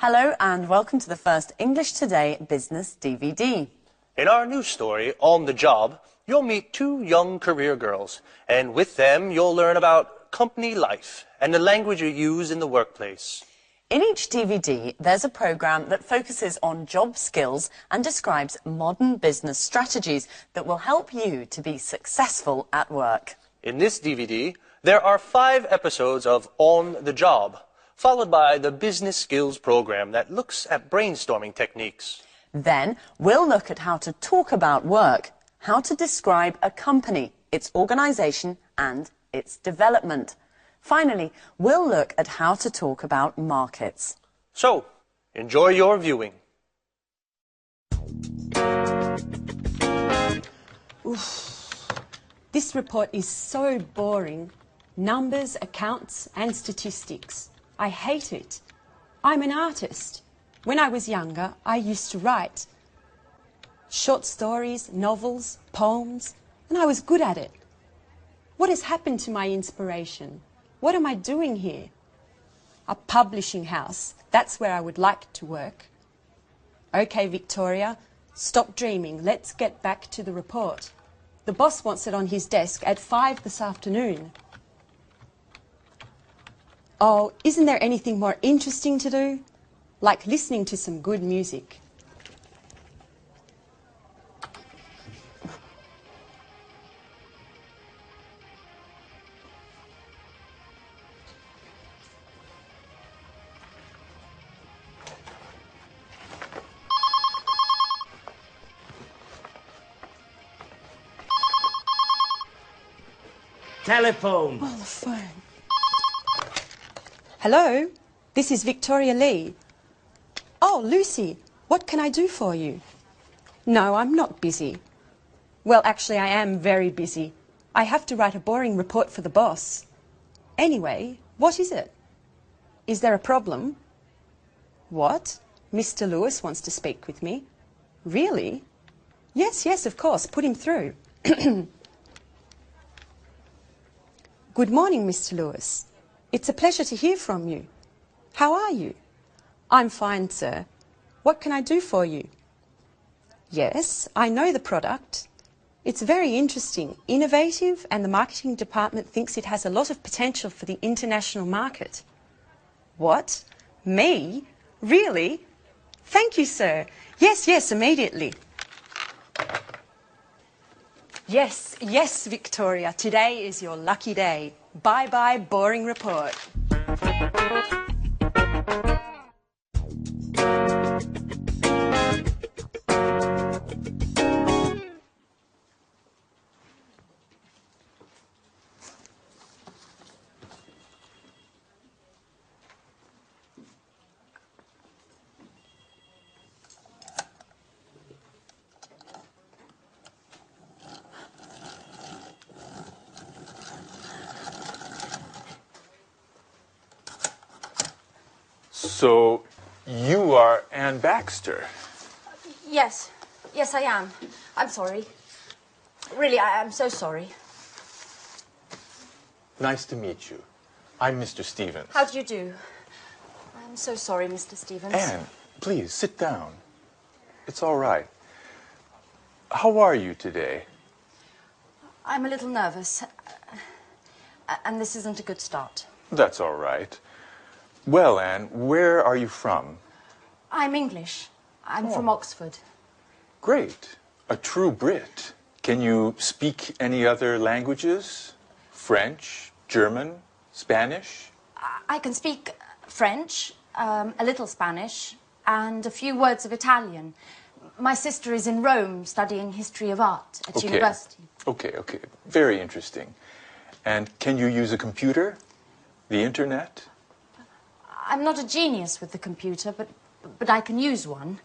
Hello and welcome to the first English Today business DVD. In our new story, On the Job, you'll meet two young career girls, and with them you'll learn about company life and the language you use in the workplace. In each DVD, there's a program that focuses on job skills and describes modern business strategies that will help you to be successful at work. In this DVD, there are 5 episodes of On the Job, followed by the business skills program that looks at brainstorming techniques. Then we'll look at how to talk about work, how to describe a company, its organization and its development. Finally, we'll look at how to talk about markets. So, enjoy your viewing. Oof. This report is so boring. Numbers, accounts and statistics. I hate it. I'm an artist. When I was younger, I used to write short stories, novels, poems, and I was good at it. What has happened to my inspiration? What am I doing here? A publishing house. That's where I would like to work. Okay, Victoria, stop dreaming. Let's get back to the report. The boss wants it on his desk at 5 this afternoon. Oh, isn't there anything more interesting to do? Like listening to some good music. Telephone. Oh, the phone. Hello, this is Victoria Lee. Oh, Lucy, what can I do for you? No, I'm not busy. Well, actually, I am very busy. I have to write a boring report for the boss. Anyway, what is it? Is there a problem? What? Mr. Lewis wants to speak with me. Really? Yes, of course. Put him through. Good morning, Mr. Lewis. It's a pleasure to hear from you. How are you? I'm fine, sir. What can I do for you? Yes, I know the product. It's very interesting, innovative, and the marketing department thinks it has a lot of potential for the international market. What? Me? Really? Thank you, sir. Yes, immediately. Yes, Victoria. Today is your lucky day. Bye-bye, boring report. So, you are Anne Baxter. Yes, I am. I'm sorry. Really, I'm so sorry. Nice to meet you. I'm Mr. Stevens. How do you do? I'm so sorry, Mr. Stevens. Anne, please, sit down. It's all right. How are you today? I'm a little nervous. And this isn't a good start. That's all right. Well, Anne, where are you from? I'm English. I'm from Oxford. Great. A true Brit. Can you speak any other languages? French, German, Spanish? I can speak French, a little Spanish, and a few words of Italian. My sister is in Rome studying history of art at university. Okay. Very interesting. And can you use a computer? The internet? I'm not a genius with the computer, but I can use one.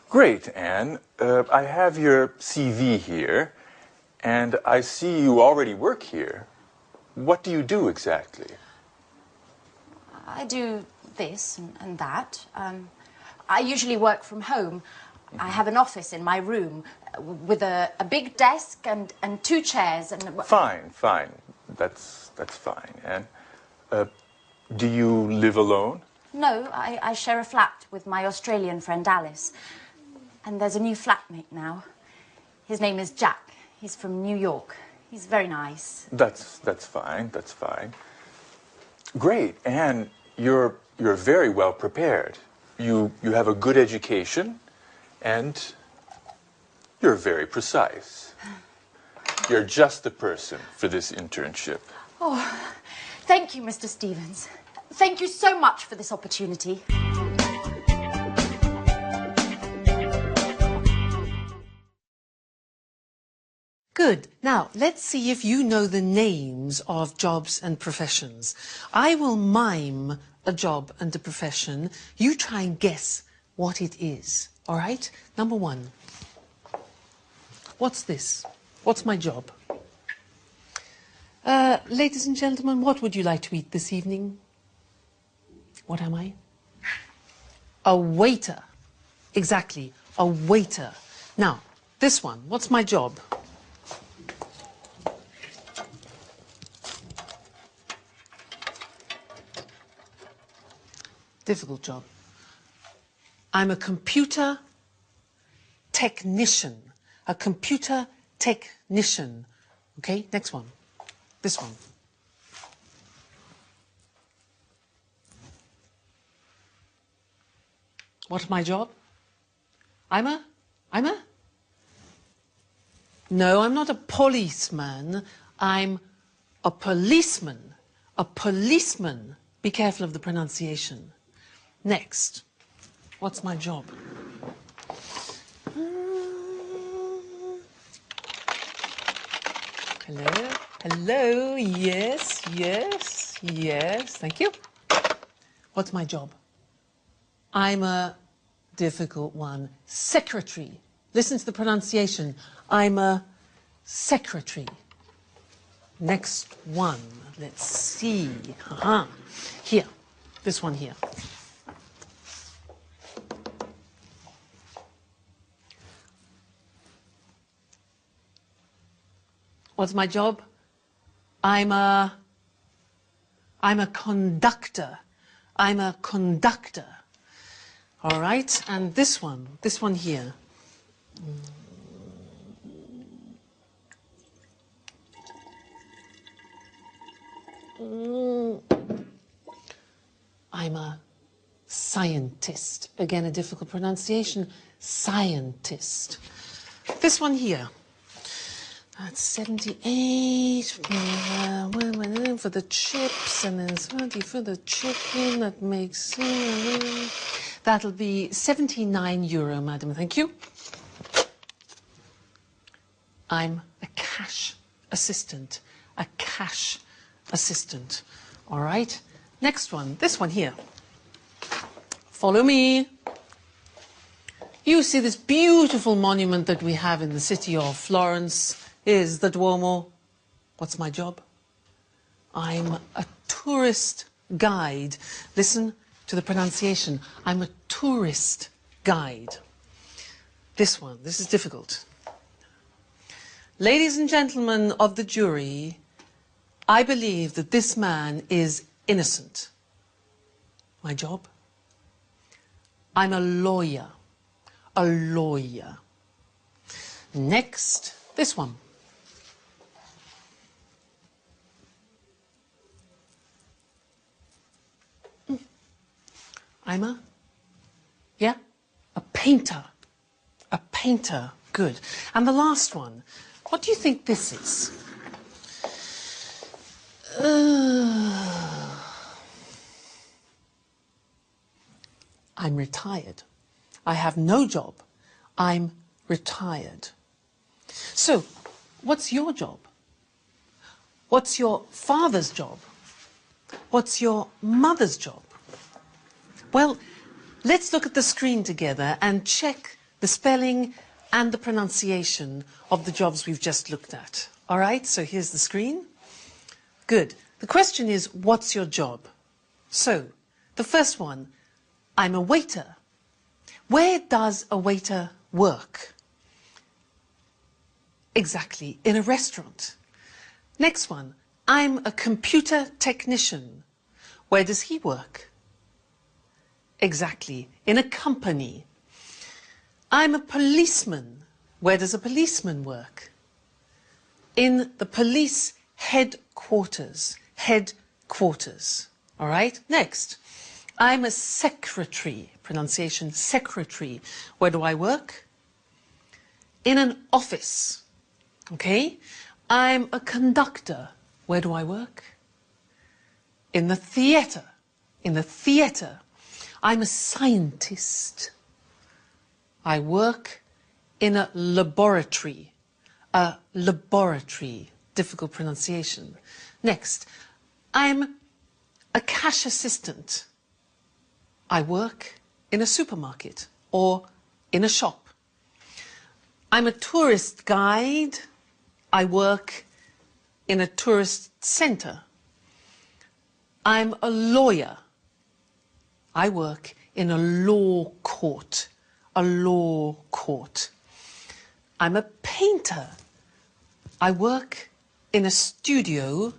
Great, Anne. I have your CV here, and I see you already work here. What do you do exactly? I do this and that. I usually work from home. I have an office in my room with a big desk and 2 chairs and... Fine. That's fine, Anne. Do you live alone? No, I share a flat with my Australian friend Alice. And there's a new flatmate now. His name is Jack. He's from New York. He's very nice. That's fine, that's fine. Great, and you're very well prepared. You have a good education, and you're very precise. You're just the person for this internship. Oh, thank you, Mr. Stevens. Thank you so much for this opportunity. Good. Now, let's see if you know the names of jobs and professions. I will mime a job and a profession. You try and guess what it is. All right? Number one. What's this? What's my job? Ladies and gentlemen, what would you like to eat this evening? What am I? A waiter. Exactly, a waiter. Now, this one, what's my job? Difficult job. I'm a computer technician. A computer technician. Okay, next one. This one. What's my job? No, I'm not a policeman. I'm a policeman. A policeman. Be careful of the pronunciation. Next. What's my job? Hello? Hello? Yes, yes, yes. Thank you. What's my job? I'm a difficult one. Secretary. Listen to the pronunciation. I'm a secretary. Next one. Let's see. Here. This one here. What's my job? I'm a conductor. I'm a conductor. All right, and this one here. I'm a scientist. Again, a difficult pronunciation. Scientist. This one here. That's 78 for the chips, and then 30 for the chicken. That makes... that'll be €79, madam. Thank you. I'm a cash assistant. A cash assistant. All right. Next one. This one here. Follow me. You see this beautiful monument that we have in the city of Florence is the Duomo. What's my job? I'm a tourist guide. Listen to the pronunciation. I'm a tourist guide. This one, this is difficult. Ladies and gentlemen of the jury, I believe that this man is innocent. My job? I'm a lawyer. A lawyer. Next, this one. I'm a painter. A painter. Good. And the last one. What do you think this is? I'm retired. I have no job. I'm retired. So, what's your job? What's your father's job? What's your mother's job? Well, let's look at the screen together and check the spelling and the pronunciation of the jobs we've just looked at. All right, so here's the screen. Good. The question is, what's your job? So, the first one, I'm a waiter. Where does a waiter work? Exactly, in a restaurant. Next one, I'm a computer technician. Where does he work? Exactly. In a company. I'm a policeman. Where does a policeman work? In the police headquarters. Headquarters. All right? Next. I'm a secretary. Pronunciation, secretary. Where do I work? In an office. Okay? I'm a conductor. Where do I work? In the theatre. In the theatre. I'm a scientist. I work in a laboratory. A laboratory. Difficult pronunciation. Next. I'm a cash assistant. I work in a supermarket or in a shop. I'm a tourist guide. I work in a tourist centre. I'm a lawyer. I work in a law court. A law court. I'm a painter. I work in a studio.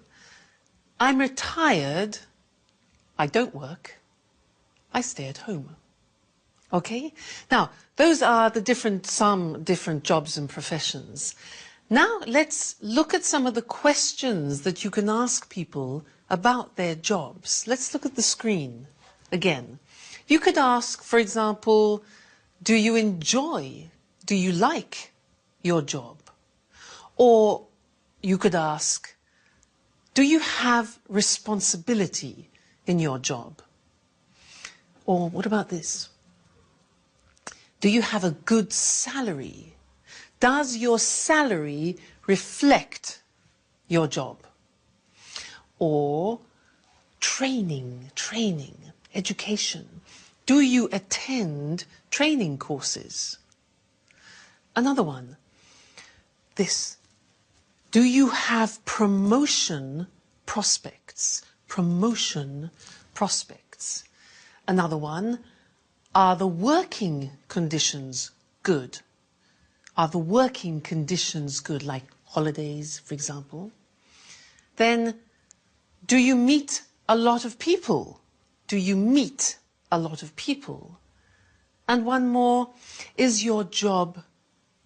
I'm retired. I don't work. I stay at home. Okay? Now, those are the some different jobs and professions. Now, let's look at some of the questions that you can ask people about their jobs. Let's look at the screen again. You could ask, for example, do you enjoy, do you like your job? Or you could ask, do you have responsibility in your job? Or what about this? Do you have a good salary? Does your salary reflect your job? Or training, education. Do you attend training courses? Another one, this. Do you have promotion prospects? Promotion prospects. Another one, are the working conditions good? Are the working conditions good, like holidays, for example? Then, do you meet a lot of people? Do you meet a lot of people? And one more, is your job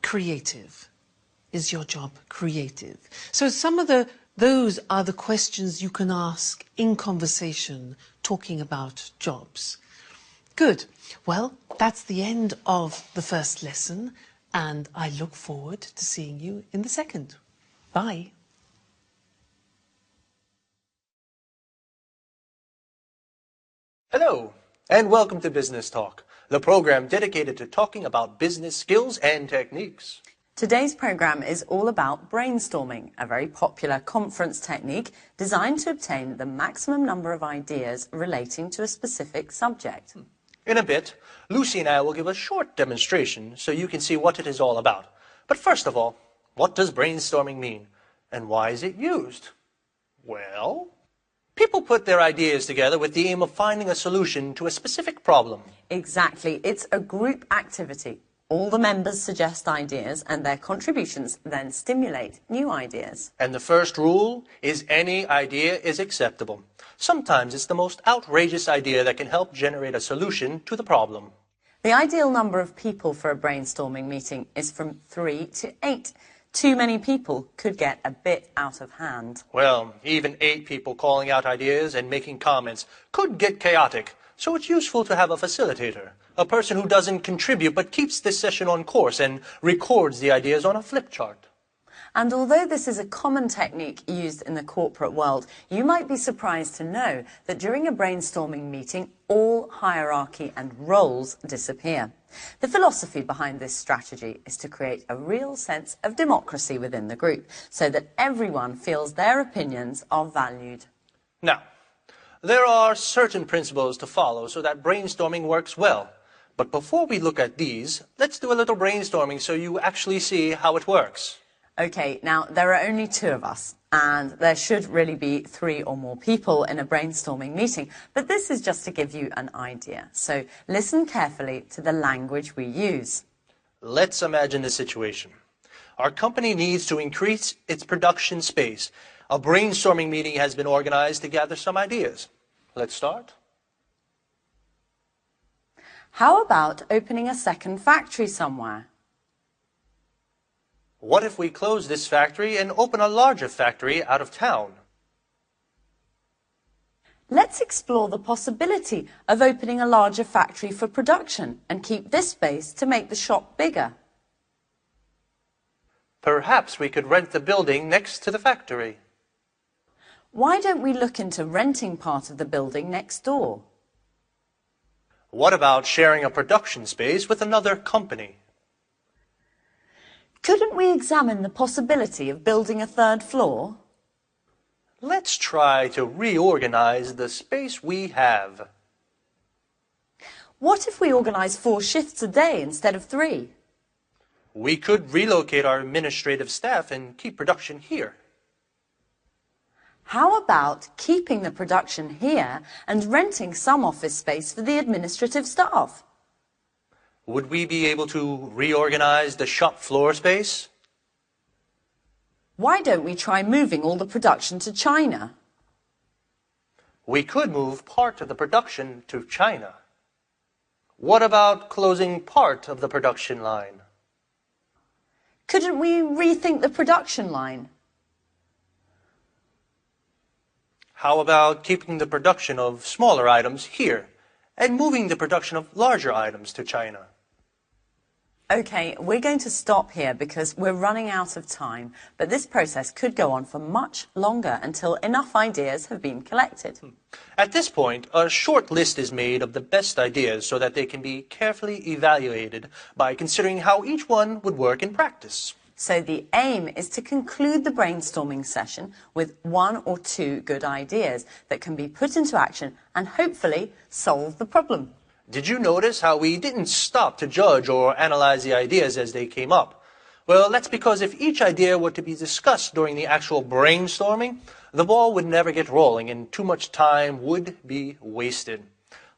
creative? Is your job creative? So some of those are the questions you can ask in conversation, talking about jobs. Good. Well, that's the end of the first lesson, and I look forward to seeing you in the second. Bye. Hello, and welcome to Business Talk, the program dedicated to talking about business skills and techniques. Today's programme is all about brainstorming, a very popular conference technique designed to obtain the maximum number of ideas relating to a specific subject. In a bit, Lucy and I will give a short demonstration so you can see what it is all about. But first of all, what does brainstorming mean? And why is it used? Well, people put their ideas together with the aim of finding a solution to a specific problem. Exactly. It's a group activity. All the members suggest ideas and their contributions then stimulate new ideas. And the first rule is any idea is acceptable. Sometimes it's the most outrageous idea that can help generate a solution to the problem. The ideal number of people for a brainstorming meeting is from 3 to 8. Too many people could get a bit out of hand. Well, even 8 people calling out ideas and making comments could get chaotic. So it's useful to have a facilitator, a person who doesn't contribute but keeps this session on course and records the ideas on a flip chart. And although this is a common technique used in the corporate world, you might be surprised to know that during a brainstorming meeting, all hierarchy and roles disappear. The philosophy behind this strategy is to create a real sense of democracy within the group, so that everyone feels their opinions are valued. Now, there are certain principles to follow so that brainstorming works well. But before we look at these, let's do a little brainstorming so you actually see how it works. Okay, now there are only 2 of us, and there should really be 3 or more people in a brainstorming meeting, but this is just to give you an idea. So listen carefully to the language we use. Let's imagine the situation. Our company needs to increase its production space. A brainstorming meeting has been organized to gather some ideas. Let's start. How about opening a second factory somewhere? What if we close this factory and open a larger factory out of town? Let's explore the possibility of opening a larger factory for production and keep this space to make the shop bigger. Perhaps we could rent the building next to the factory. Why don't we look into renting part of the building next door? What about sharing a production space with another company? Couldn't we examine the possibility of building a third floor? Let's try to reorganize the space we have. What if we organise 4 shifts a day instead of 3? We could relocate our administrative staff and keep production here. How about keeping the production here and renting some office space for the administrative staff? Would we be able to reorganize the shop floor space? Why don't we try moving all the production to China? We could move part of the production to China. What about closing part of the production line? Couldn't we rethink the production line? How about keeping the production of smaller items here and moving the production of larger items to China? Okay, we're going to stop here because we're running out of time, but this process could go on for much longer until enough ideas have been collected. At this point, a short list is made of the best ideas so that they can be carefully evaluated by considering how each one would work in practice. So the aim is to conclude the brainstorming session with 1 or 2 good ideas that can be put into action and hopefully solve the problem. Did you notice how we didn't stop to judge or analyze the ideas as they came up? Well, that's because if each idea were to be discussed during the actual brainstorming, the ball would never get rolling and too much time would be wasted.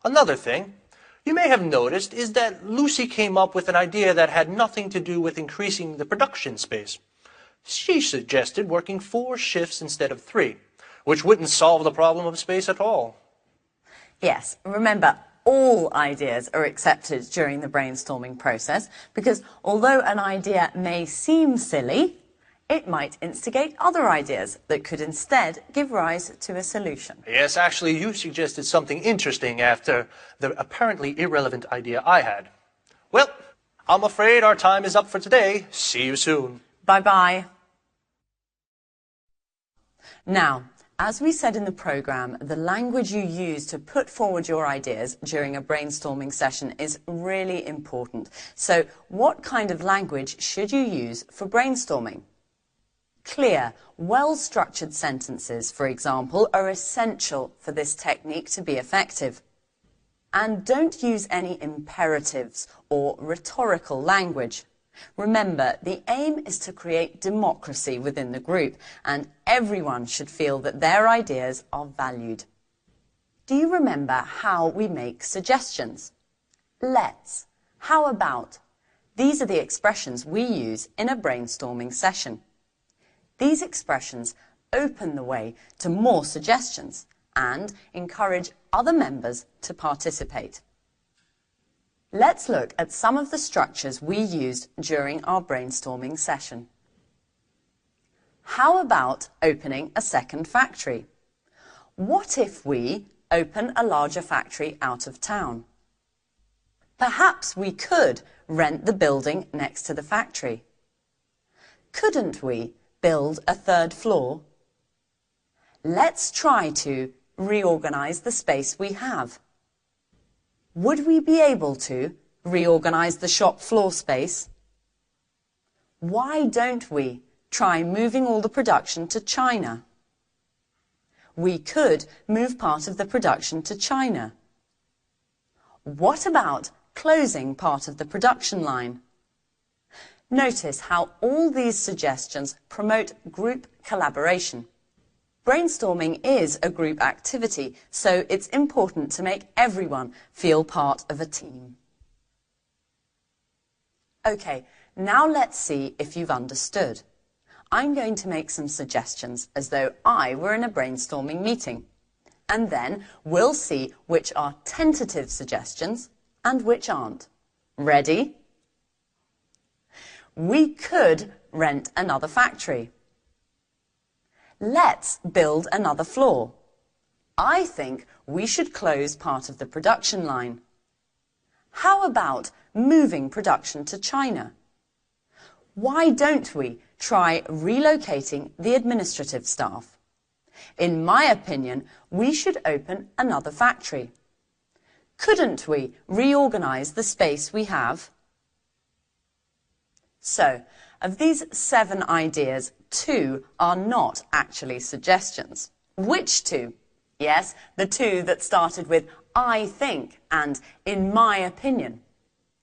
Another thing you may have noticed is that Lucy came up with an idea that had nothing to do with increasing the production space. She suggested working 4 shifts instead of 3, which wouldn't solve the problem of space at all. Yes, remember, all ideas are accepted during the brainstorming process because although an idea may seem silly, it might instigate other ideas that could instead give rise to a solution. Yes, actually, you suggested something interesting after the apparently irrelevant idea I had. Well, I'm afraid our time is up for today. See you soon. Bye-bye. Now, as we said in the programme, the language you use to put forward your ideas during a brainstorming session is really important. So, what kind of language should you use for brainstorming? Clear, well-structured sentences, for example, are essential for this technique to be effective. And don't use any imperatives or rhetorical language. Remember, the aim is to create democracy within the group, and everyone should feel that their ideas are valued. Do you remember how we make suggestions? Let's, how about? These are the expressions we use in a brainstorming session. These expressions open the way to more suggestions and encourage other members to participate. Let's look at some of the structures we used during our brainstorming session. How about opening a second factory? What if we open a larger factory out of town? Perhaps we could rent the building next to the factory. Couldn't we build a third floor? Let's try to reorganize the space we have. Would we be able to reorganize the shop floor space? Why don't we try moving all the production to China? We could move part of the production to China. What about closing part of the production line? Notice how all these suggestions promote group collaboration. Brainstorming is a group activity, so it's important to make everyone feel part of a team. Okay, now let's see if you've understood. I'm going to make some suggestions as though I were in a brainstorming meeting. And then we'll see which are tentative suggestions and which aren't. Ready? We could rent another factory. Let's build another floor. I think we should close part of the production line. How about moving production to China? Why don't we try relocating the administrative staff? In my opinion, we should open another factory. Couldn't we reorganize the space we have? So, of these 7 ideas, 2 are not actually suggestions. Which 2? Yes, the 2 that started with I think and in my opinion.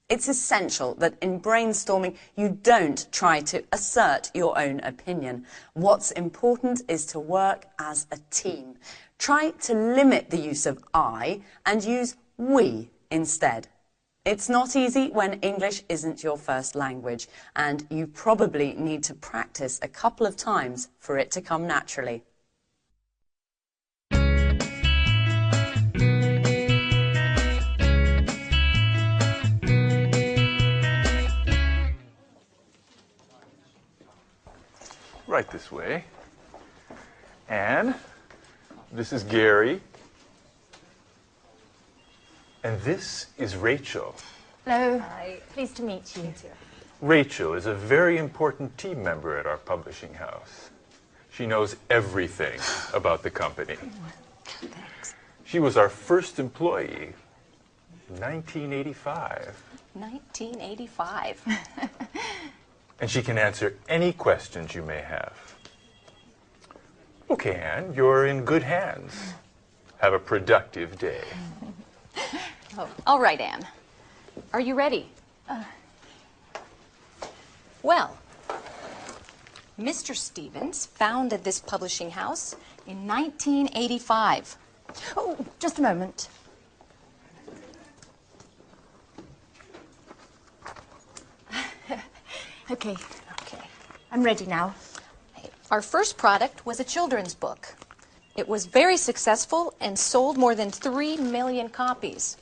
It's essential that in brainstorming you don't try to assert your own opinion. What's important is to work as a team. Try to limit the use of I and use we instead. It's not easy when English isn't your first language, and you probably need to practice a couple of times for it to come naturally. Right this way. And this is Gary. And this is Rachel. Hello. Hi. Pleased to meet you. Rachel is a very important team member at our publishing house. She knows everything about the company. Thanks. She was our first employee in 1985. 1985. And she can answer any questions you may have. Okay, Anne, you're in good hands. Have a productive day. Oh, all right, Anne. Are you ready? Well, Mr. Stevens founded this publishing house in 1985. Oh, just a moment. Okay. I'm ready now. Our first product was a children's book. It was very successful and sold more than 3 million copies.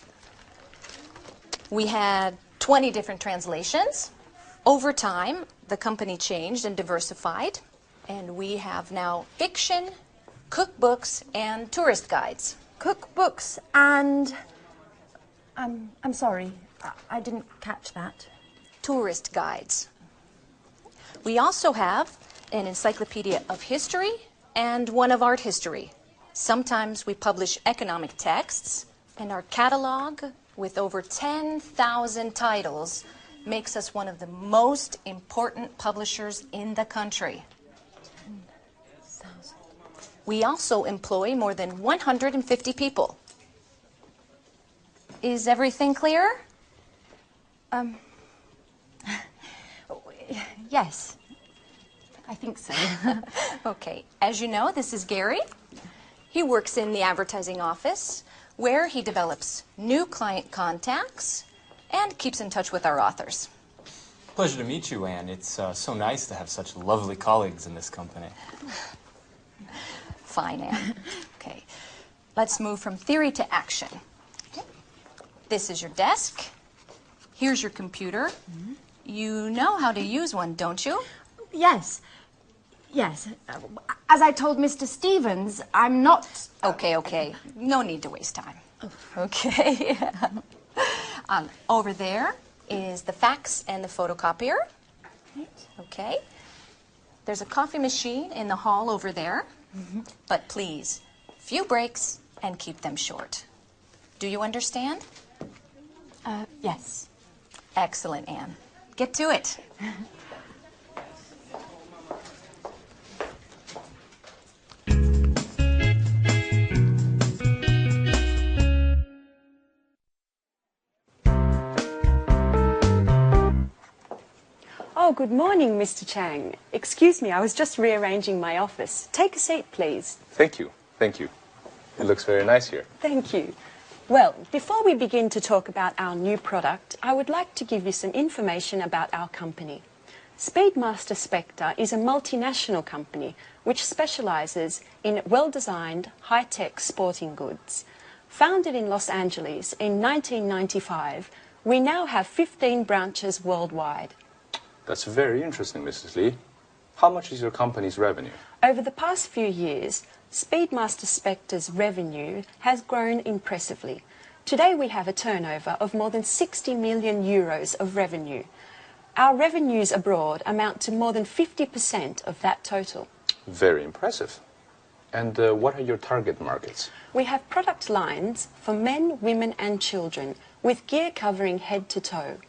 We had 20 different translations. Over time, the company changed and diversified, and we have now fiction, cookbooks, and tourist guides. Cookbooks and... I'm sorry, I didn't catch that. Tourist guides. We also have an encyclopedia of history and one of art history. Sometimes we publish economic texts, and our catalog with over 10,000 titles makes us one of the most important publishers in the country. 10,000. We also employ more than 150 people. Is everything clear? Yes, I think so. Okay, as you know, this is Gary. He works in the advertising office, where he develops new client contacts and keeps in touch with our authors. Pleasure to meet you, Anne. It's so nice to have such lovely colleagues in this company. Fine, Anne. Okay, let's move from theory to action. Okay. This is your desk. Here's your computer. Mm-hmm. You know how to use one, don't you? Yes. As I told Mr. Stevens, I'm not... Okay. No need to waste time. Okay. Over there is the fax and the photocopier. Okay. There's a coffee machine in the hall over there. Mm-hmm. But please, few breaks and keep them short. Do you understand? Yes. Excellent, Anne. Get to it. Oh, good morning, Mr. Chang. Excuse me, I was just rearranging my office. Take a seat, please. Thank you. It looks very nice here. Thank you. Well, before we begin to talk about our new product, I would like to give you some information about our company. Speedmaster Spectre is a multinational company which specialises in well-designed, high-tech sporting goods. Founded in Los Angeles in 1995, we now have 15 branches worldwide. That's very interesting, Mrs. Lee. How much is your company's revenue? Over the past few years, Speedmaster Spector's revenue has grown impressively. Today we have a turnover of more than 60 million euros of revenue. Our revenues abroad amount to more than 50% of that total. Very impressive. And what are your target markets? We have product lines for men, women and children with gear covering head to toe.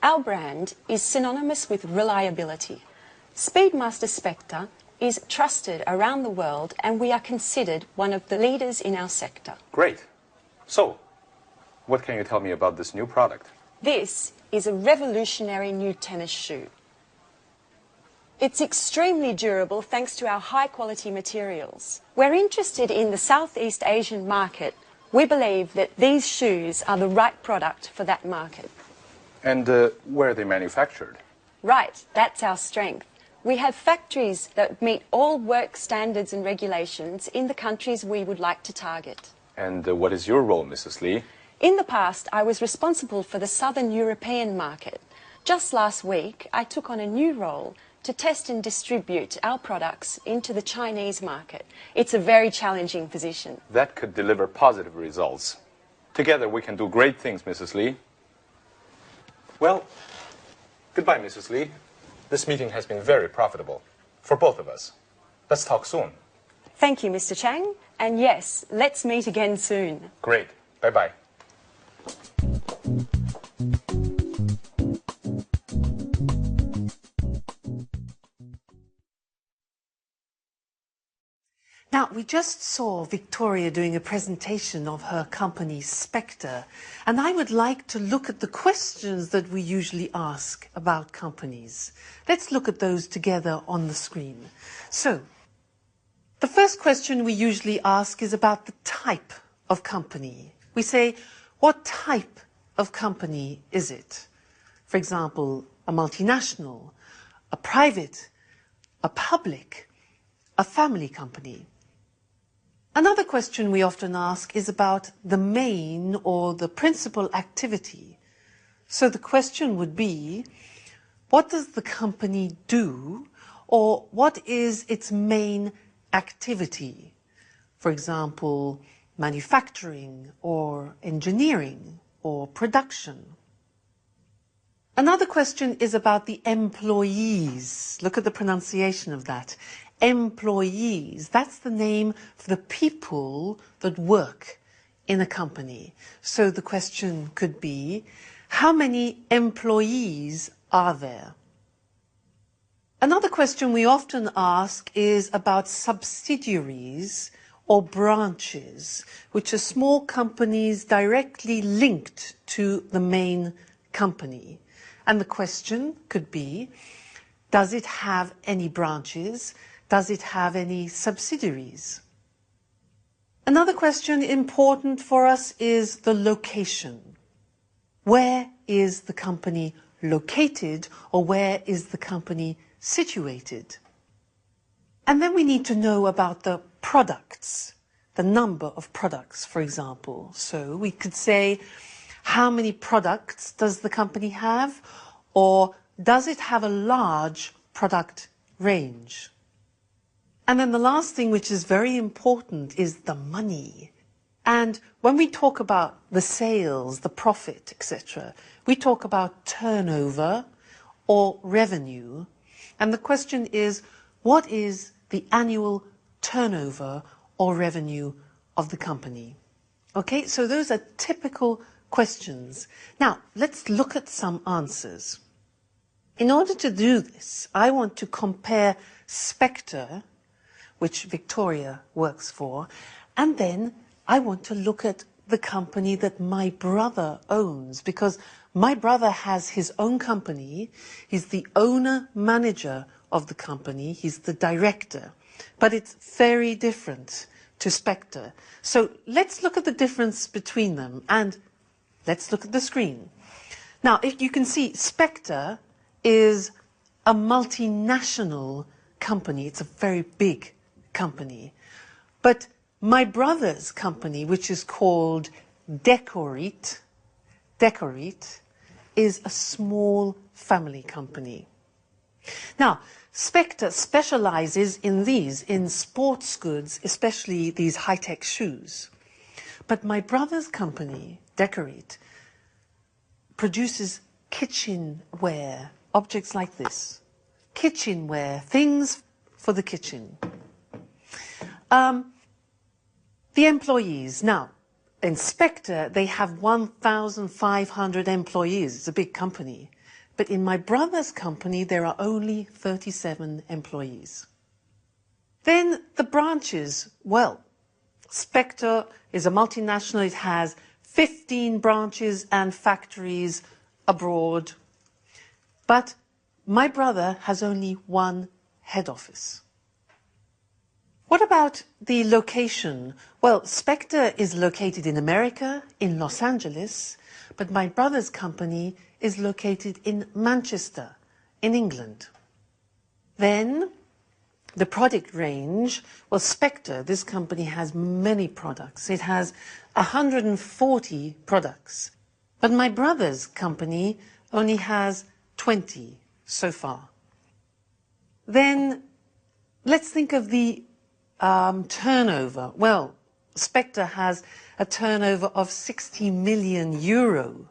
Our brand is synonymous with reliability. Speedmaster Spector is trusted around the world and we are considered one of the leaders in our sector. Great. So, what can you tell me about this new product? This is a revolutionary new tennis shoe. It's extremely durable thanks to our high-quality materials. We're interested in the Southeast Asian market. We believe that these shoes are the right product for that market. And where are they manufactured? Right, that's our strength. We have factories that meet all work standards and regulations in the countries we would like to target. And what is your role, Mrs. Lee? In the past, I was responsible for the Southern European market. Just last week, I took on a new role to test and distribute our products into the Chinese market. It's a very challenging position. That could deliver positive results. Together we can do great things, Mrs. Lee. Well, goodbye, Mrs. Lee. This meeting has been very profitable for both of us. Let's talk soon. Thank you, Mr. Chang. And yes, let's meet again soon. Great. Bye-bye. Now, we just saw Victoria doing a presentation of her company, Spector, and I would like to look at the questions that we usually ask about companies. Let's look at those together on the screen. So, the first question we usually ask is about the type of company. We say, what type of company is it? For example, a multinational, a private, a public, a family company. Another question we often ask is about the main or the principal activity. So the question would be, what does the company do, or what is its main activity? For example, manufacturing or engineering or production. Another question is about the employees. Look at the pronunciation of that. Employees, that's the name for the people that work in a company. So the question could be, how many employees are there? Another question we often ask is about subsidiaries or branches, which are small companies directly linked to the main company. And the question could be, does it have any branches? Does it have any subsidiaries? Another question important for us is the location. Where is the company located, or where is the company situated? And then we need to know about the products, the number of products, for example. So we could say, how many products does the company have, or does it have a large product range? And then the last thing, which is very important, is the money. And when we talk about the sales, the profit, etc., we talk about turnover or revenue. And the question is, what is the annual turnover or revenue of the company? Okay, so those are typical questions. Now, let's look at some answers. In order to do this, I want to compare Spector, which Victoria works for, and then I want to look at the company that my brother owns, because my brother has his own company. He's the owner-manager of the company. He's the director. But it's very different to Spector. So let's look at the difference between them, and let's look at the screen. Now, if you can see, Spector is a multinational company. It's a very big company. But My brother's company, which is called Decorate, is a small family company. Now, Spectre specializes in sports goods, especially these high-tech shoes. But my brother's company, Decorate, produces kitchenware, objects like this. Kitchenware, things for the kitchen. The employees. Now, in Spectre, they have 1,500 employees. It's a big company. But in my brother's company, there are only 37 employees. Then the branches. Well, Spectre is a multinational. It has 15 branches and factories abroad. But my brother has only one head office. What about the location? Well, Spectre is located in America, in Los Angeles, but my brother's company is located in Manchester, in England. Then, the product range, well, Spectre, this company has many products. It has 140 products. But my brother's company only has 20 so far. Then, let's think of the turnover. Well, Spectre has a turnover of 60 million euro.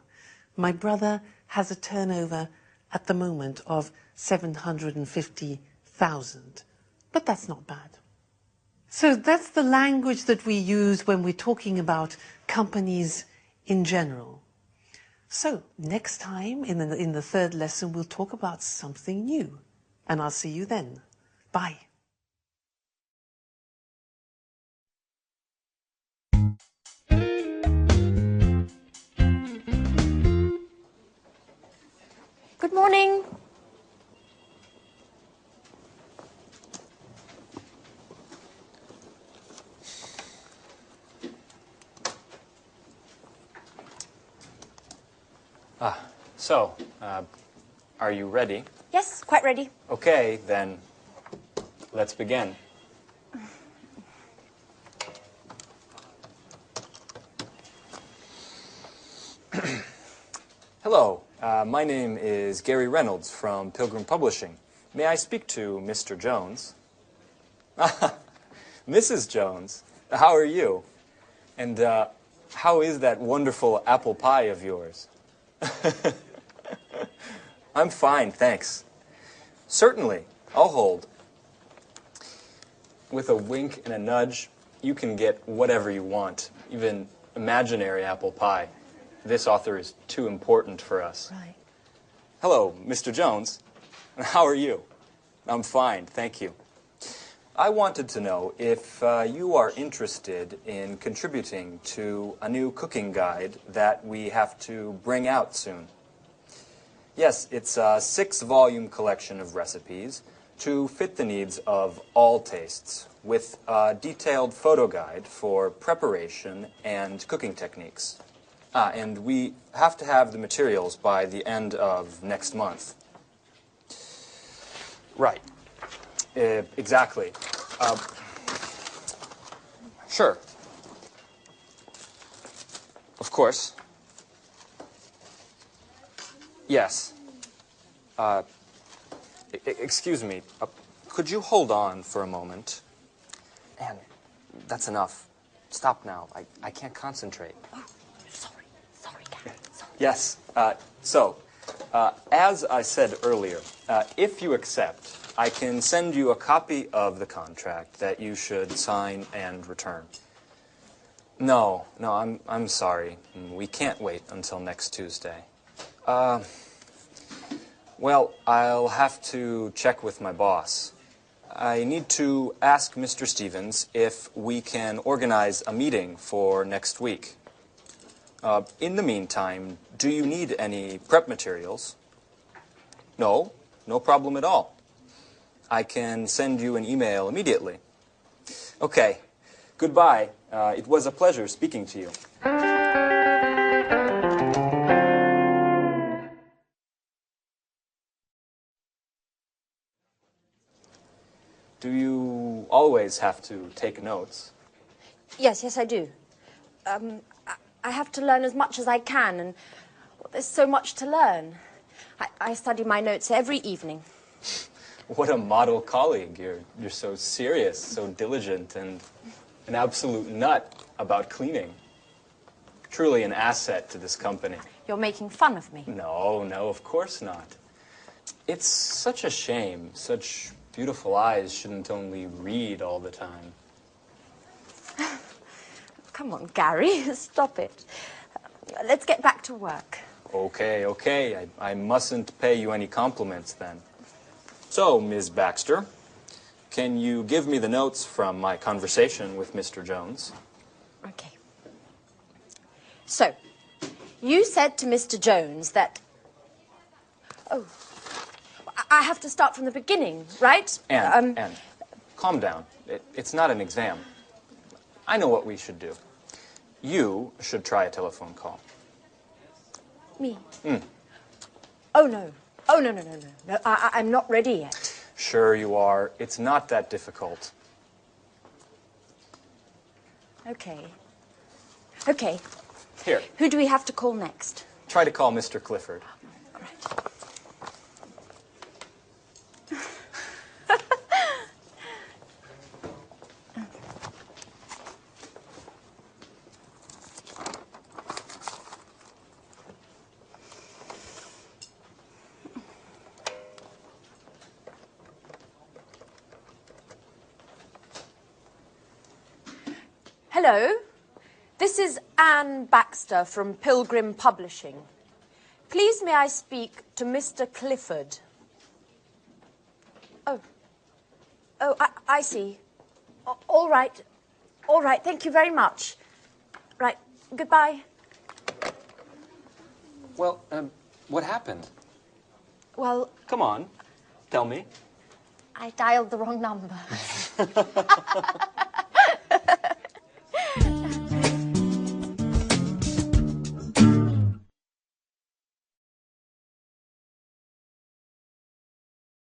My brother has a turnover at the moment of 750,000. But that's not bad. So that's the language that we use when we're talking about companies in general. So next time, in the third lesson, we'll talk about something new. And I'll see you then. Bye. Good morning. So, are you ready? Yes, quite ready. Okay, then let's begin. Hello, my name is Gary Reynolds from Pilgrim Publishing. May I speak to Mr. Jones? Mrs. Jones, how are you? And how is that wonderful apple pie of yours? I'm fine, thanks. Certainly, I'll hold. With a wink and a nudge, you can get whatever you want, even imaginary apple pie. This author is too important for us. Right. Hello, Mr. Jones. How are you? I'm fine, thank you. I wanted to know if you are interested in contributing to a new cooking guide that we have to bring out soon. Yes, it's a 6-volume collection of recipes to fit the needs of all tastes, with a detailed photo guide for preparation and cooking techniques. And we have to have the materials by the end of next month. Right. Exactly. Sure. Of course. Yes. Excuse me. Could you hold on for a moment? Anne, that's enough. Stop now. I can't concentrate. Oh, sorry, Gary. Sorry. Yes. As I said earlier, if you accept, I can send you a copy of the contract that you should sign and return. No, I'm sorry. We can't wait until next Tuesday. Well, I'll have to check with my boss. I need to ask Mr. Stevens if we can organize a meeting for next week. In the meantime, do you need any prep materials? No problem at all. I can send you an email immediately. Okay, goodbye. It was a pleasure speaking to you. Do you always have to take notes? Yes, I do. I have to learn as much as I can, and there's so much to learn. I study my notes every evening. What a model colleague. You're so serious, so diligent, and an absolute nut about cleaning. Truly an asset to this company. You're making fun of me. No, of course not. It's such a shame. Such beautiful eyes shouldn't only read all the time. Come on, Gary, stop it. Let's get back to work. Okay. I mustn't pay you any compliments then. So, Ms. Baxter, can you give me the notes from my conversation with Mr. Jones? Okay. So, you said to Mr. Jones that... Oh, I have to start from the beginning, right? Anne, calm down. It's not an exam. I know what we should do. You should try a telephone call. Me? Oh, no. No, I'm not ready yet. Sure you are. It's not that difficult. Okay. Here, Who do we have to call next? try to call Mr. Clifford. All right. Hello, this is Anne Baxter from Pilgrim Publishing. Please may I speak to Mr. Clifford? Oh, I see. All right, thank you very much. Right, goodbye. Well, what happened? Well, Come on, tell me. I dialed the wrong number.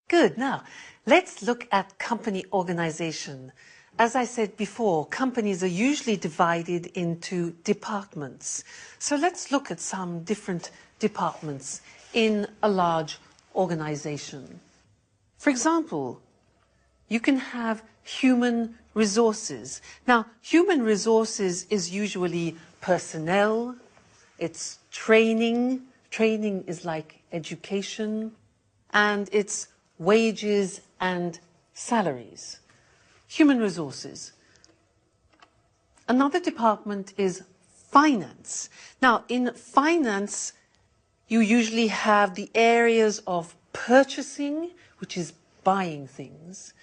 Good. Now, let's look at company organization. As I said before, companies are usually divided into departments. So let's look at some different departments in a large organization. For example, you can have human resources. Now, human resources is usually personnel, it's training. Training is like education, and it's wages and salaries. Human resources. Another department is finance. Now, in finance, you usually have the areas of purchasing, which is buying things,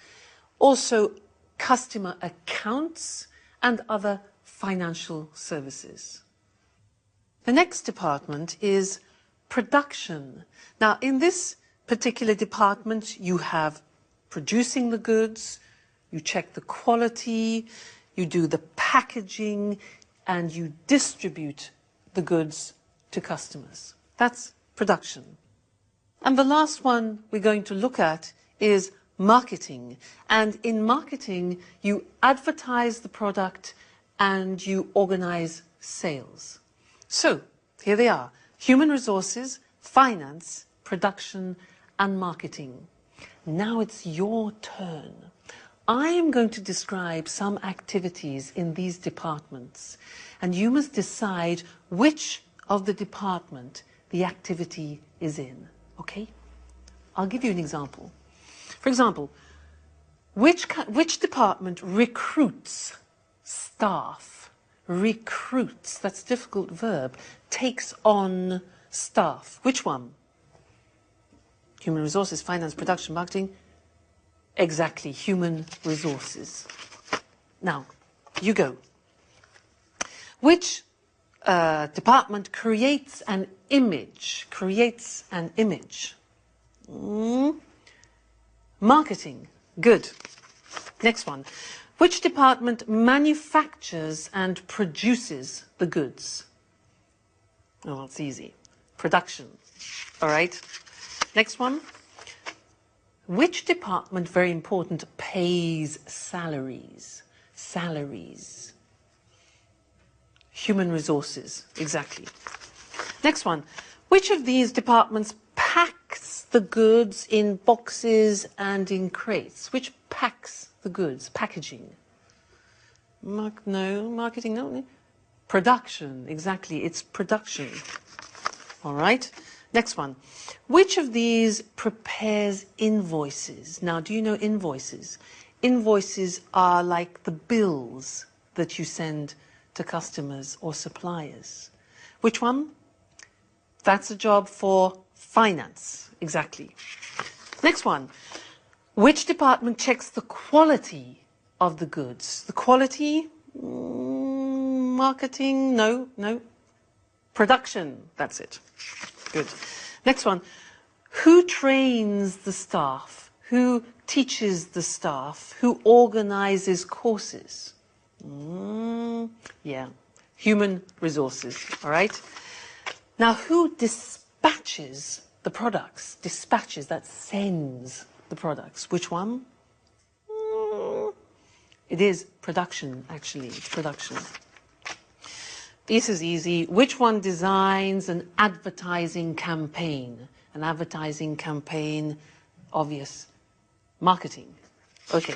also customer accounts and other financial services. The next department is production. Now, in this particular department, you have producing the goods, you check the quality, you do the packaging, and you distribute the goods to customers. That's production. And the last one we're going to look at is marketing. And in marketing, you advertise the product and you organize sales. So, here they are: human resources, finance, production, and marketing. Now it's your turn. I am going to describe some activities in these departments, and you must decide which of the department the activity is in, okay? I'll give you an example. For example, which department recruits staff? Recruits, that's a difficult verb, takes on staff. Which one? Human resources, finance, production, marketing. Exactly, human resources. Now, you go. Which department creates an image? Creates an image. Marketing. Good. Next one. Which department manufactures and produces the goods? Oh, it's easy. Production. All right. Next one. Which department, very important, pays salaries? Salaries. Human resources, exactly. Next one. Which of these departments packs the goods in boxes and in crates? Which packs the goods? Packaging. No. Marketing, no. Production, exactly. It's production. All right. Next one. Which of these prepares invoices? Now, do you know invoices? Invoices are like the bills that you send to customers or suppliers. Which one? That's a job for finance, exactly. Next one. Which department checks the quality of the goods? The quality? Marketing? No. Production, that's it. Good. Next one. Who trains the staff? Who teaches the staff? Who organizes courses? Yeah, human resources, all right? Now, who dispatches the products? Dispatches, that sends the products. Which one? It is production, actually. It's production. This is easy. Which one designs an advertising campaign? An advertising campaign, obvious. Marketing. Okay.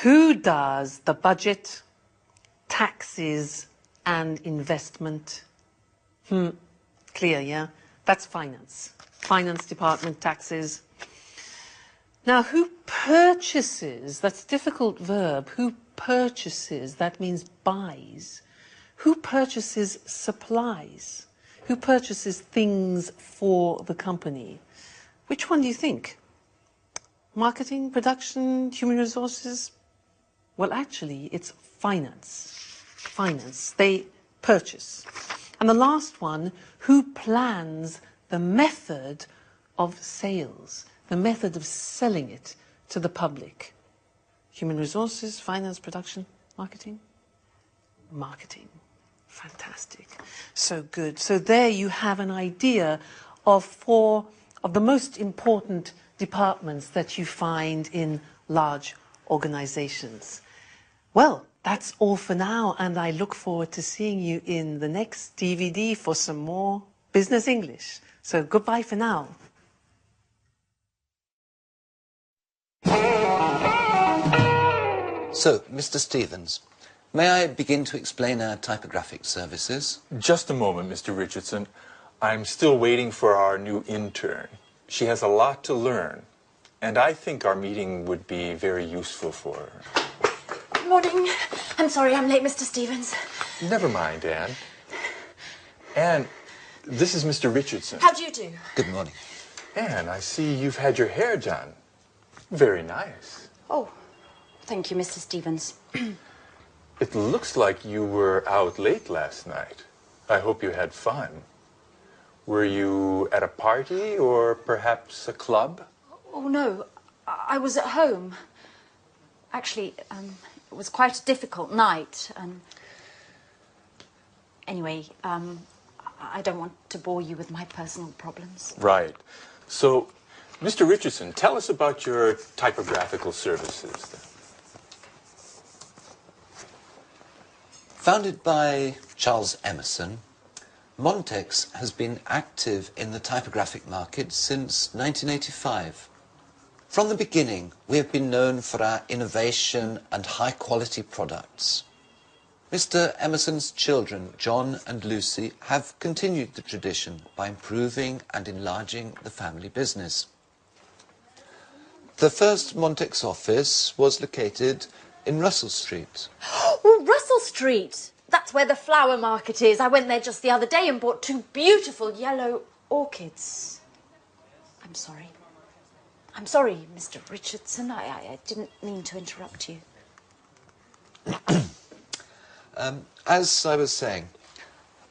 Who does the budget, taxes, and investment? Clear, yeah? That's finance. Finance department, taxes. Now, who purchases? That's a difficult verb. Who purchases? That means buys. Who purchases supplies? Who purchases things for the company? Which one do you think? Marketing, production, human resources? Well, actually, it's finance. Finance. They purchase. And the last one, who plans the method of sales, the method of selling it to the public? Human resources, finance, production, marketing? Marketing. Fantastic. So good. So there you have an idea of 4 of the most important departments that you find in large organizations. Well, that's all for now, and I look forward to seeing you in the next DVD for some more business English. So goodbye for now. So, Mr. Stevens, may I begin to explain our typographic services? Just a moment, Mr. Richardson. I'm still waiting for our new intern. She has a lot to learn, and I think our meeting would be very useful for her. Good morning. I'm sorry I'm late, Mr. Stevens. Never mind, Anne. Anne, this is Mr. Richardson. How do you do? Good morning. Anne, I see you've had your hair done. Very nice. Oh, thank you, Mr. Stevens. It looks like you were out late last night. I hope you had fun. Were you at a party or perhaps a club? Oh, no. I was at home. Actually, it was quite a difficult night. Anyway, I don't want to bore you with my personal problems. Right. So, Mr. Richardson, tell us about your typographical services. Founded by Charles Emerson, Montex has been active in the typographic market since 1985. From the beginning, we have been known for our innovation and high-quality products. Mr. Emerson's children, John and Lucy, have continued the tradition by improving and enlarging the family business. The first Montex office was located in Russell Street. Oh, Russell Street! That's where the flower market is. I went there just the other day and bought 2 beautiful yellow orchids. I'm sorry. I'm sorry, Mr. Richardson. I didn't mean to interrupt you. As I was saying,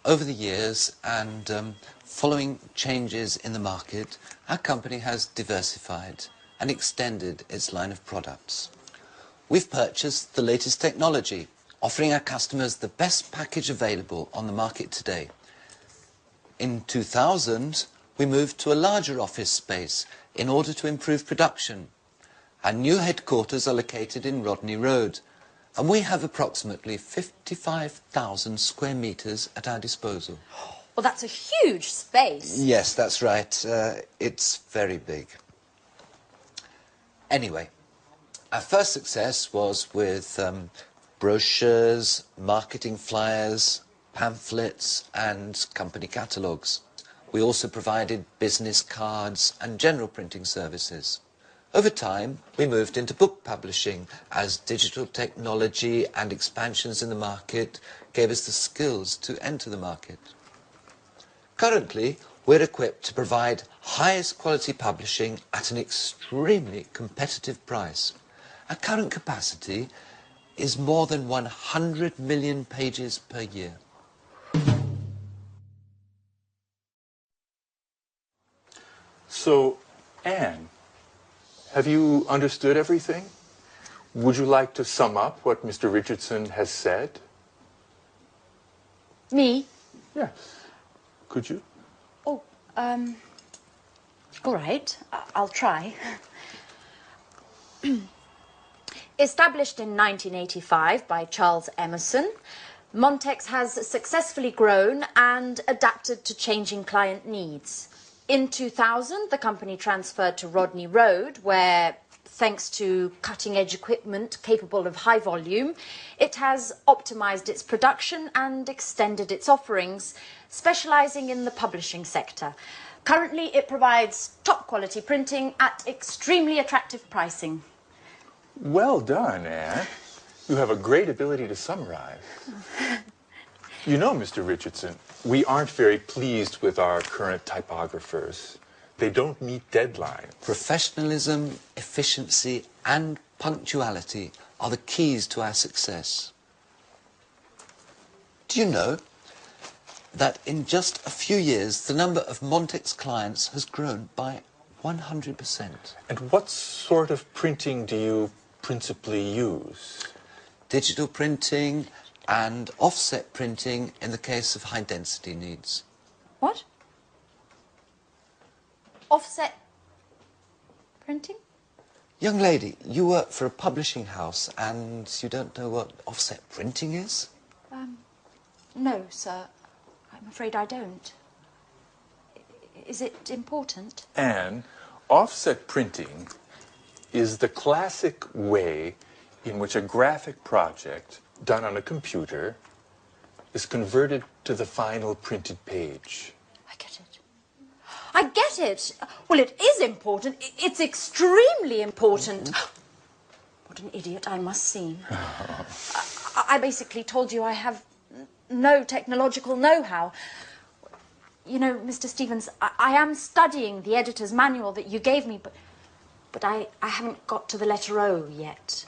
over the years and following changes in the market, our company has diversified and extended its line of products. We've purchased the latest technology, offering our customers the best package available on the market today. In 2000, we moved to a larger office space in order to improve production. Our new headquarters are located in Rodney Road, And we have approximately 55,000 square metres at our disposal. Well, that's a huge space. Yes, that's right. It's very big. Anyway, our first success was with brochures, marketing flyers, pamphlets and company catalogues. We also provided business cards and general printing services. Over time, we moved into book publishing as digital technology and expansions in the market gave us the skills to enter the market. Currently, we're equipped to provide highest quality publishing at an extremely competitive price. Our current capacity is more than 100 million pages per year. So, Anne, have you understood everything? Would you like to sum up what Mr. Richardson has said? Me? Yes. Could you? Oh, all right. I'll try. Established in 1985 by Charles Emerson, Montex has successfully grown and adapted to changing client needs. In 2000, the company transferred to Rodney Road, where, thanks to cutting-edge equipment capable of high volume, it has optimized its production and extended its offerings, specializing in the publishing sector. Currently, it provides top-quality printing at extremely attractive pricing. Well done, Anne. You have a great ability to summarize. You know, Mr. Richardson, we aren't very pleased with our current typographers. They don't meet deadlines. Professionalism, efficiency and punctuality are the keys to our success. Do you know that in just a few years the number of Montex clients has grown by 100%? And what sort of printing do you principally use? Digital printing and offset printing in the case of high density needs. What? Offset printing? Young lady, you work for a publishing house and you don't know what offset printing is? No, sir. I'm afraid I don't. Is it important? Anne, offset printing is the classic way in which a graphic project done on a computer is converted to the final printed page. I get it. I get it. Well, it is important. It's extremely important. What an idiot I must seem. I basically told you I have no technological know-how. You know, Mr. Stevens, I am studying the editor's manual that you gave me, but I haven't got to the letter O yet.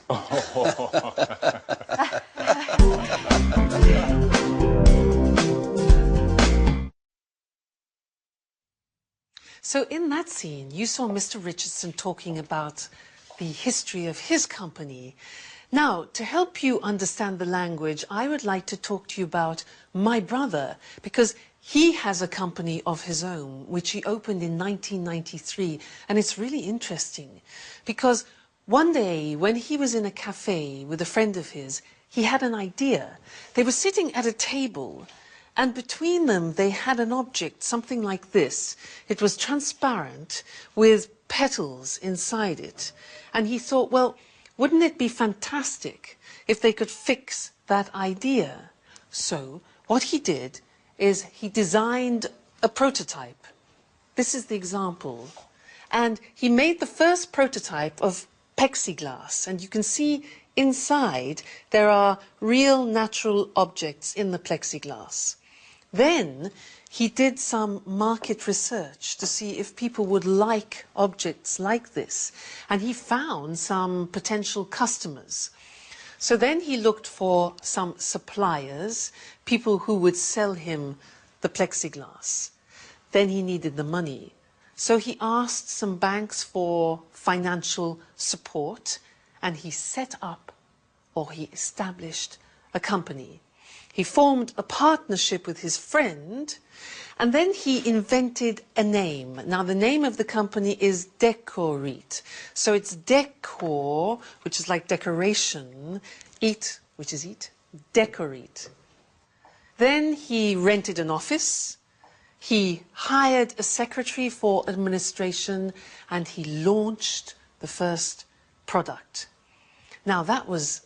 So in that scene, you saw Mr. Richardson talking about the history of his company. Now, to help you understand the language, I would like to talk to you about my brother, because he has a company of his own, which he opened in 1993. And it's really interesting, because one day when he was in a cafe with a friend of his, he had an idea. They were sitting at a table, and between them they had an object, something like this. It was transparent with petals inside it. And he thought, well, wouldn't it be fantastic if they could fix that idea? So what he did is he designed a prototype. This is the example. And he made the first prototype of plexiglass. And you can see inside there are real natural objects in the plexiglass. Then he did some market research to see if people would like objects like this. And he found some potential customers. So then he looked for some suppliers, people who would sell him the plexiglass. Then he needed the money. So he asked some banks for financial support, and he set up, or he established, a company. He formed a partnership with his friend, and then he invented a name. Now, the name of the company is Decoreat. So it's decor, which is like decoration, eat, which is eat, Decoreat. Then he rented an office, he hired a secretary for administration, and he launched the first product. Now, that was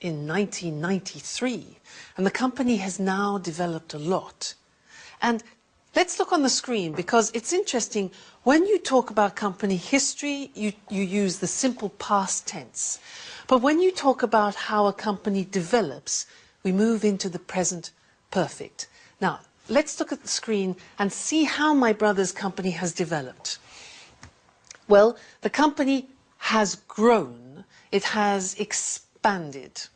in 1993, and the company has now developed a lot. And let's look on the screen, because it's interesting. When you talk about company history, you use the simple past tense. But when you talk about how a company develops, we move into the present perfect. Now, let's look at the screen and see how my brother's company has developed. Well, the company has grown. It has expanded.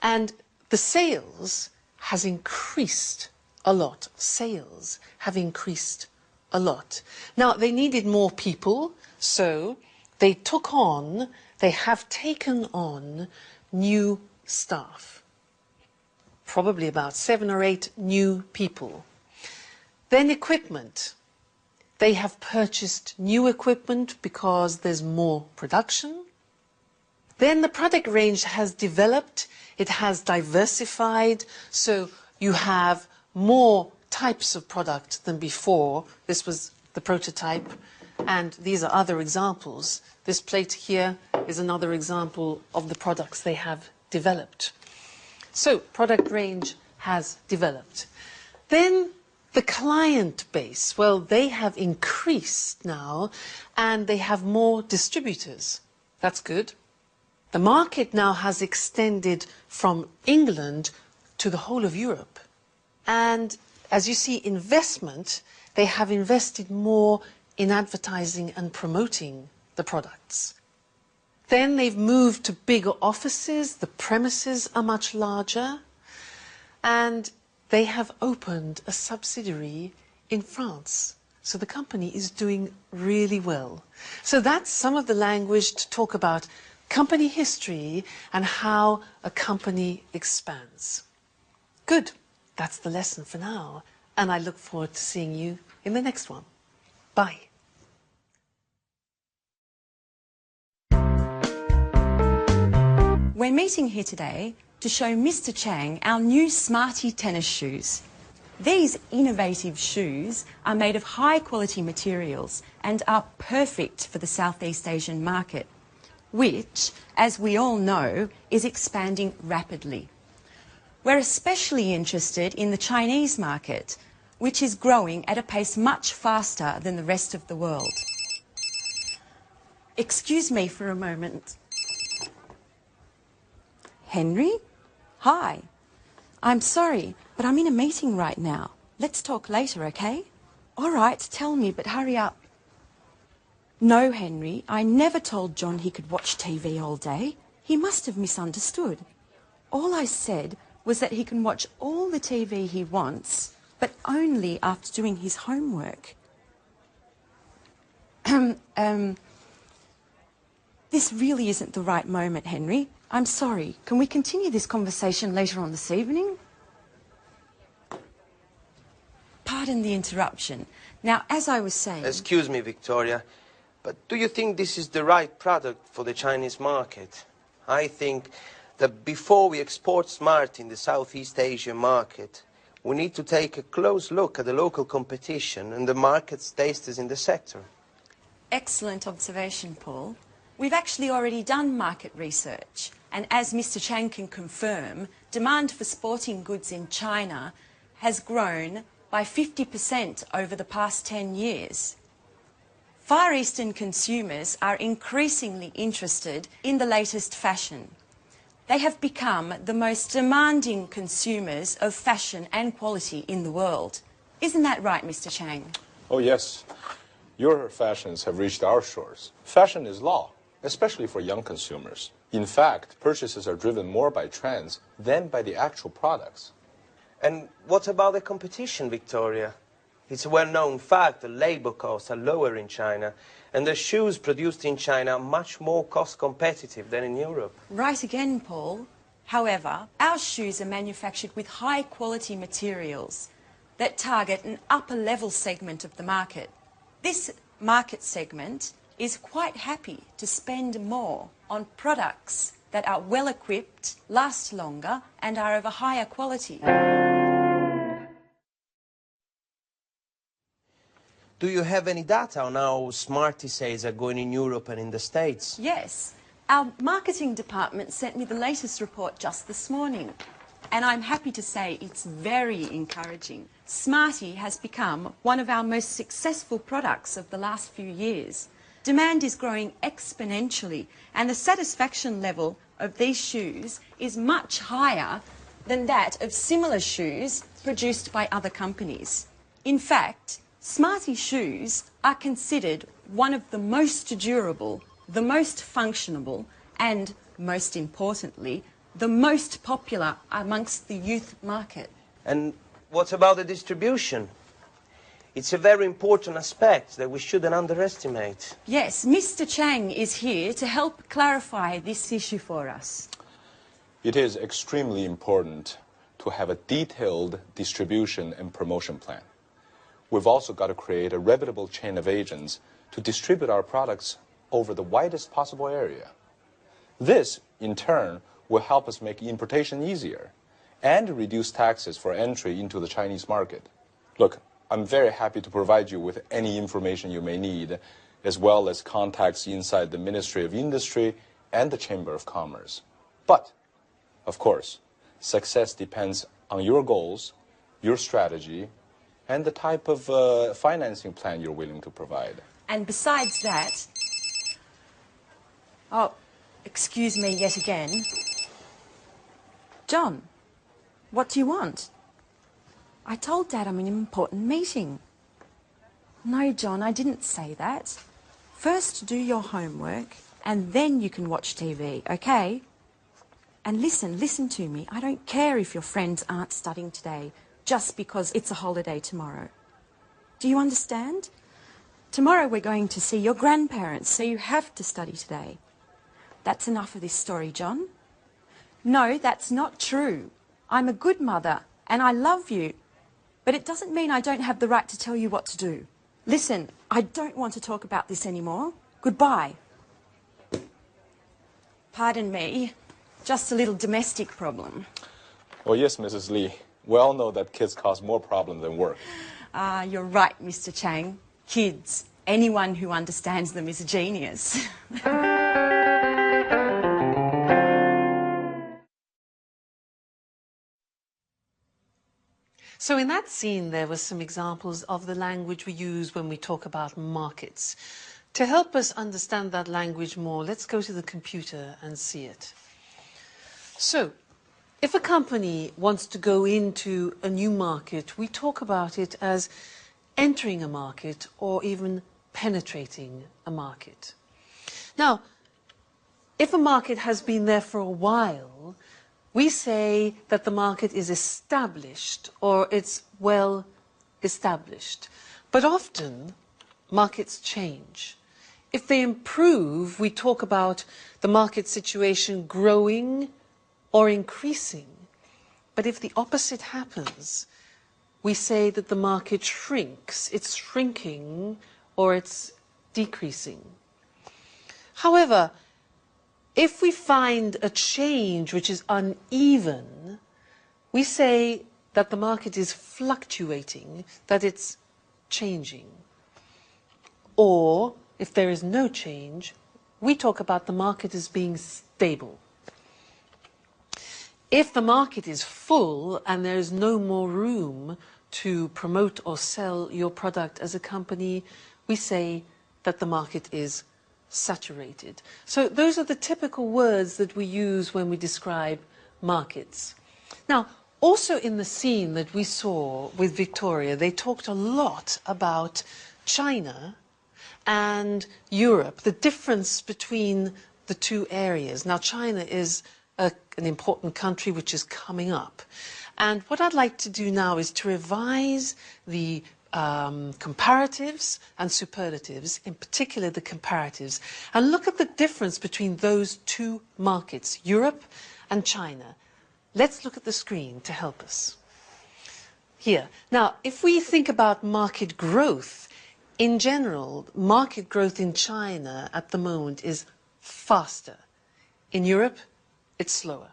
And the sales has increased a lot. Sales have increased a lot. Now, they needed more people, so they have taken on new staff. Probably about 7 or 8 new people. Then equipment. They have purchased new equipment because there's more production. Then the product range has developed. It has diversified, so you have more types of product than before. This was the prototype, and these are other examples. This plate here is another example of the products they have developed. So, product range has developed. Then the client base, well, they have increased now, and they have more distributors. That's good. The market now has extended from England to the whole of Europe. And as you see, investment, they have invested more in advertising and promoting the products. Then they've moved to bigger offices, the premises are much larger, and they have opened a subsidiary in France. So the company is doing really well. So that's some of the language to talk about company history and how a company expands. Good. That's the lesson for now, and I look forward to seeing you in the next one. Bye. We're meeting here today to show Mr. Chang our new Smarty tennis shoes. These innovative shoes are made of high-quality materials and are perfect for the Southeast Asian market, which, as we all know, is expanding rapidly. We're especially interested in the Chinese market, which is growing at a pace much faster than the rest of the world. Excuse me for a moment. Henry? Hi. I'm sorry, but I'm in a meeting right now. Let's talk later, okay? All right, tell me, but hurry up. No, Henry, I never told John he could watch TV all day. He must have misunderstood. All I said was that he can watch all the TV he wants, but only after doing his homework. This really isn't the right moment, Henry. I'm sorry. Can we continue this conversation later on this evening? Pardon the interruption. Now, as I was saying... Excuse me, Victoria, but do you think this is the right product for the Chinese market? I think that before we export smart in the Southeast Asian market, we need to take a close look at the local competition and the market's tastes in the sector. Excellent observation, Paul. We've actually already done market research, and as Mr. Chang can confirm, demand for sporting goods in China has grown by 50% over the past 10 years. Far Eastern consumers are increasingly interested in the latest fashion. They have become the most demanding consumers of fashion and quality in the world. Isn't that right, Mr. Chang? Oh, yes. Your fashions have reached our shores. Fashion is law, especially for young consumers. In fact, purchases are driven more by trends than by the actual products. And what about the competition, Victoria? It's a well-known fact that labor costs are lower in China, and the shoes produced in China are much more cost competitive than in Europe. Right again, Paul. However, our shoes are manufactured with high quality materials that target an upper level segment of the market. This market segment is quite happy to spend more on products that are well equipped, last longer and are of a higher quality. Do you have any data on how Smarty sales are going in Europe and in the States? Yes. Our marketing department sent me the latest report just this morning, and I'm happy to say it's very encouraging. Smarty has become one of our most successful products of the last few years. Demand is growing exponentially, and the satisfaction level of these shoes is much higher than that of similar shoes produced by other companies. In fact, Smarty shoes are considered one of the most durable, the most functional, and, most importantly, the most popular amongst the youth market. And what about the distribution? It's a very important aspect that we shouldn't underestimate. Yes, Mr. Chang is here to help clarify this issue for us. It is extremely important to have a detailed distribution and promotion plan. We've also got to create a reputable chain of agents to distribute our products over the widest possible area. This, in turn, will help us make importation easier and reduce taxes for entry into the Chinese market. Look, I'm very happy to provide you with any information you may need, as well as contacts inside the Ministry of Industry and the Chamber of Commerce. But, of course, success depends on your goals, your strategy, and the type of financing plan you're willing to provide. And besides that... Oh, excuse me yet again. John, what do you want? I told Dad I'm in an important meeting. No, John, I didn't say that. First do your homework, and then you can watch TV, okay? And listen to me. I don't care if your friends aren't studying today just because it's a holiday tomorrow. Do you understand? Tomorrow we're going to see your grandparents, so you have to study today. That's enough of this story, John. No, that's not true. I'm a good mother, and I love you. But it doesn't mean I don't have the right to tell you what to do. Listen, I don't want to talk about this anymore. Goodbye. Pardon me, just a little domestic problem. Well, yes, Mrs. Lee. We all know that kids cause more problems than work. Ah, you're right, Mr. Chang. Kids, anyone who understands them is a genius. So in that scene, there were some examples of the language we use when we talk about markets. To help us understand that language more, let's go to the computer and see it. So, if a company wants to go into a new market, we talk about it as entering a market or even penetrating a market. Now, if a market has been there for a while, we say that the market is established or it's well established. But often, markets change. If they improve, we talk about the market situation growing or increasing. But if the opposite happens, we say that the market shrinks, it's shrinking or it's decreasing. However, if we find a change which is uneven, we say that the market is fluctuating, that it's changing. Or, if there is no change, we talk about the market as being stable. If the market is full and there is no more room to promote or sell your product as a company, we say that the market is saturated. So those are the typical words that we use when we describe markets. Now, also in the scene that we saw with Victoria, they talked a lot about China and Europe, the difference between the two areas. Now, China is an important country which is coming up. And what I'd like to do now is to revise the comparatives and superlatives, in particular the comparatives, and look at the difference between those two markets, Europe and China. Let's look at the screen to help us. Here. Now, if we think about market growth, in general, market growth in China at the moment is faster. In Europe, it's slower.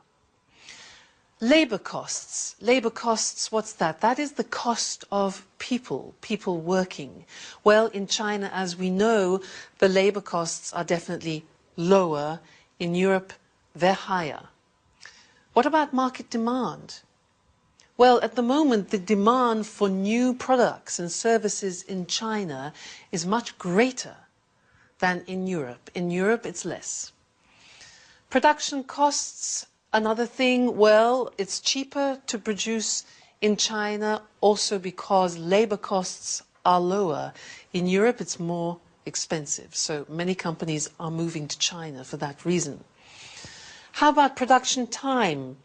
Labor costs. Labor costs, what's that? That is the cost of people working. Well, in China, as we know, the labor costs are definitely lower. In Europe, they're higher. What about market demand? Well, at the moment, the demand for new products and services in China is much greater than in Europe. In Europe, it's less. Production costs, another thing, well, it's cheaper to produce in China also because labor costs are lower. In Europe, it's more expensive. So many companies are moving to China for that reason. How about production time?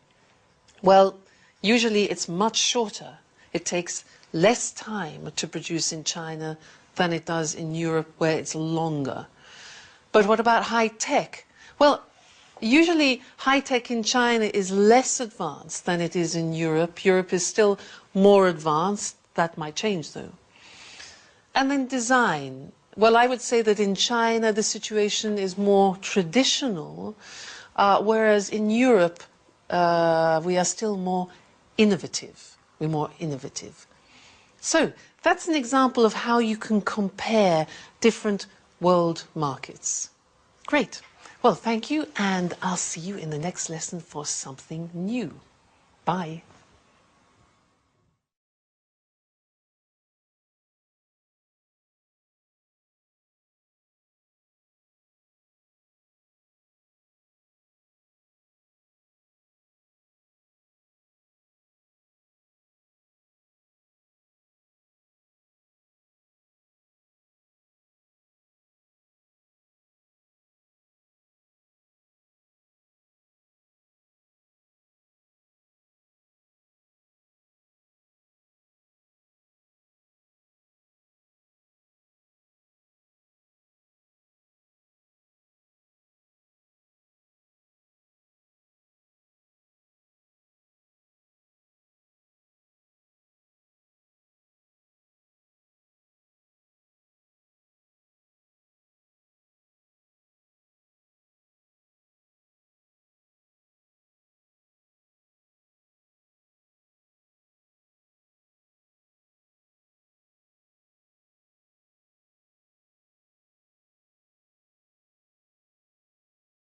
Well, usually it's much shorter. It takes less time to produce in China than it does in Europe, where it's longer. But what about high tech? Well, usually high tech in China is less advanced than it is in Europe. Europe is still more advanced. That might change, though. And then design. Well, I would say that in China the situation is more traditional, whereas in Europe we are still more innovative. We're more innovative. So that's an example of how you can compare different world markets. Great. Well, thank you, and I'll see you in the next lesson for something new. Bye.